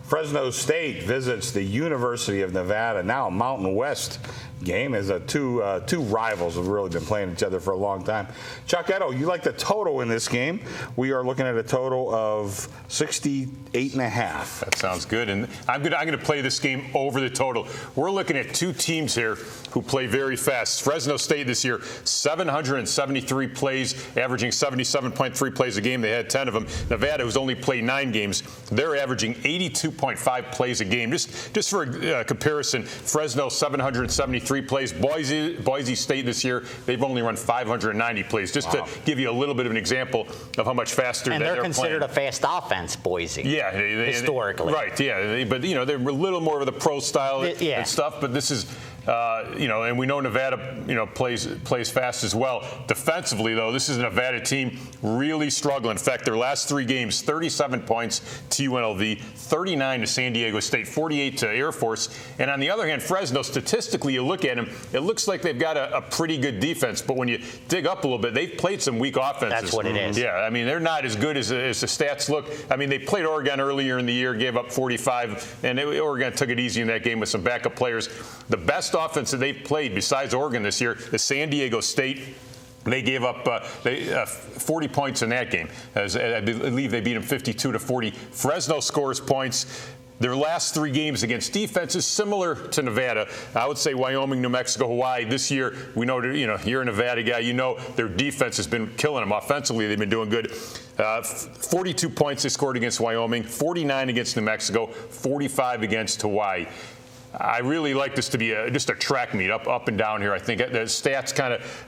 Fresno State visits the University of Nevada. Now a Mountain West game as two rivals have really been playing each other for a long time. Chuck Edel, you like the total in this game. We are looking at a total of 68.5. That sounds good. And I'm gonna play this game over the total. We're looking at two teams here who play very fast. Fresno State this year, 773 plays, averaging 77.3 plays a game. They had 10 of them. Nevada, who's only played 9 games, they're averaging 82.5 plays a game. Just for comparison, Fresno 773 plays. Boise State this year, they've only run 590 plays. Just to give you a little bit of an example of how much faster they're playing. And they're considered a fast offense, Boise. Yeah, historically. Right. Yeah, but they're a little more of the pro style and stuff. But this is. And we know Nevada, plays fast as well. Defensively, though, this is a Nevada team really struggling. In fact, their last 3 games, 37 points to UNLV, 39 to San Diego State, 48 to Air Force. And on the other hand, Fresno, statistically, you look at them, it looks like they've got a pretty good defense. But when you dig up a little bit, they've played some weak offenses. That's what it is. Yeah, I mean, they're not as good as the stats look. I mean, they played Oregon earlier in the year, gave up 45, and Oregon took it easy in that game with some backup players. The best offense that they've played besides Oregon this year is San Diego State. They gave up 40 points in that game. I believe they beat them 52-40. Fresno scores points. Their last 3 games against defenses similar to Nevada. I would say Wyoming, New Mexico, Hawaii. This year, we know, you're a Nevada guy. Their defense has been killing them. Offensively, they've been doing good. 42 points they scored against Wyoming, 49 against New Mexico, 45 against Hawaii. I really like this to be just a track meet up and down here. I think the stats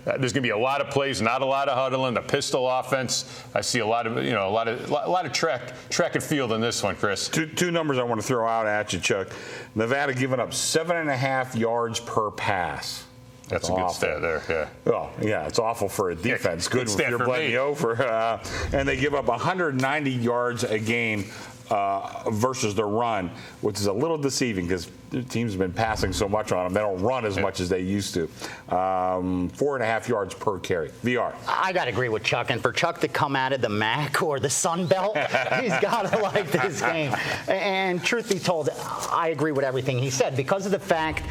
there's going to be a lot of plays, not a lot of huddling. The pistol offense, I see a lot of track and field in this one, Chris. Two numbers I want to throw out at you, Chuck. Nevada giving up 7.5 yards per pass. That's a good stat there, yeah. Well, yeah, it's awful for a defense. Good if you're playing over. And they give up 190 yards a game versus their run, which is a little deceiving because teams have been passing so much on them. They don't run as much as they used to. 4.5 yards per carry. VR. I got to agree with Chuck. And for Chuck to come out of the MAC or the Sun Belt, he's got to like this game. And truth be told, I agree with everything he said because of the fact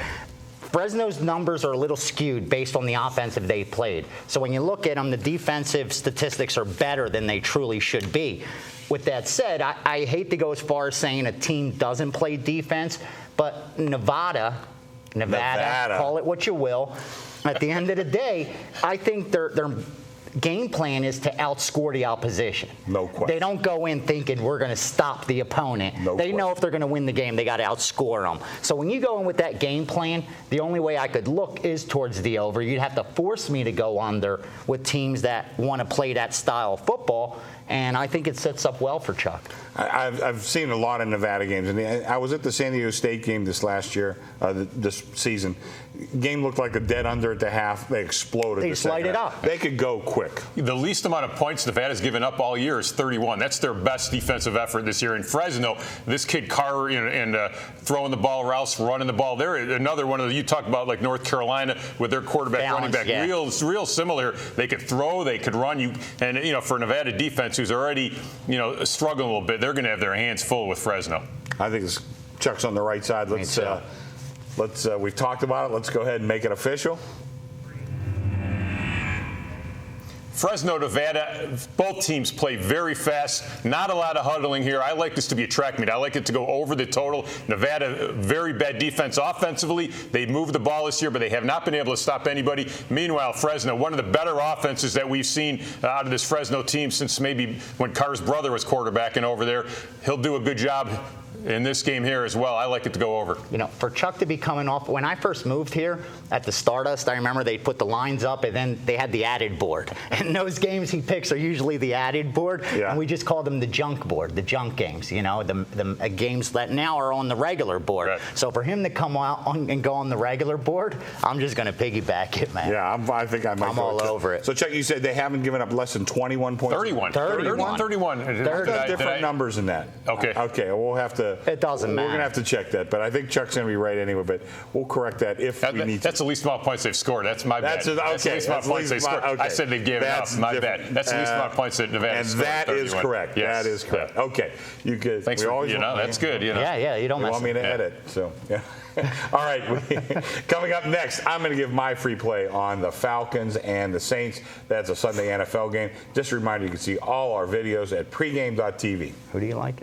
Fresno's numbers are a little skewed based on the offensive they played. So when you look at them, the defensive statistics are better than they truly should be. With that said, I hate to go as far as saying a team doesn't play defense, but Nevada, call it what you will. At the end of the day, I think their game plan is to outscore the opposition. No question. They don't go in thinking we're going to stop the opponent. They know if they're going to win the game, they got to outscore them. So when you go in with that game plan, the only way I could look is towards the over. You'd have to force me to go under with teams that want to play that style of football. And I think it sets up well for Chuck. I've seen a lot of Nevada games, and I was at the San Diego State game this season. Game looked like a dead under at the half. They exploded. They just light it up. They could go quick. The least amount of points Nevada's given up all year is 31. That's their best defensive effort this year. In Fresno, this kid Carr and throwing the ball, Rouse running the ball. They're another one of you talked about like North Carolina with their quarterback, running back. Yeah. Real similar. They could throw, they could run. For Nevada defense, who's already struggling a little bit, they're going to have their hands full with Fresno. I think Chuck's on the right side. We've talked about it. Let's go ahead and make it official. Fresno, Nevada, both teams play very fast. Not a lot of huddling here. I like this to be a track meet. I like it to go over the total. Nevada, very bad defense offensively. They moved the ball this year, but they have not been able to stop anybody. Meanwhile, Fresno, one of the better offenses that we've seen out of this Fresno team since maybe when Carr's brother was quarterbacking over there. He'll do a good job in this game here as well. I like it to go over. For Chuck to be coming off, when I first moved here at the Stardust, I remember they put the lines up and then they had the added board. And those games he picks are usually the added board. Yeah. And we just call them the junk board, the junk games, the games that now are on the regular board. Right. So for him to come out and go on the regular board, I'm just going to piggyback it, man. Yeah, I think I might. I'm all over it. So Chuck, you said they haven't given up less than 21 points? 31. 31. Different numbers in that. Okay. Okay, we'll have to It doesn't matter. We're going to have to check that, but I think Chuck's going to be right anyway, but we'll correct that if we need to. That's the least amount of points they've scored. That's my bad. That's the least amount of points they've scored. Okay. I said they gave it up. My bad. That's the least amount of points that Nevada scored. And that is correct. Yes. That is correct. Yeah. Okay. You could. Thanks for, that's good. Yeah, you don't You mess want me to edit, so yeah. All right, coming up next, I'm going to give my free play on the Falcons and the Saints. That's a Sunday NFL game. Just a reminder, you can see all our videos at pregame.tv. Who do you like?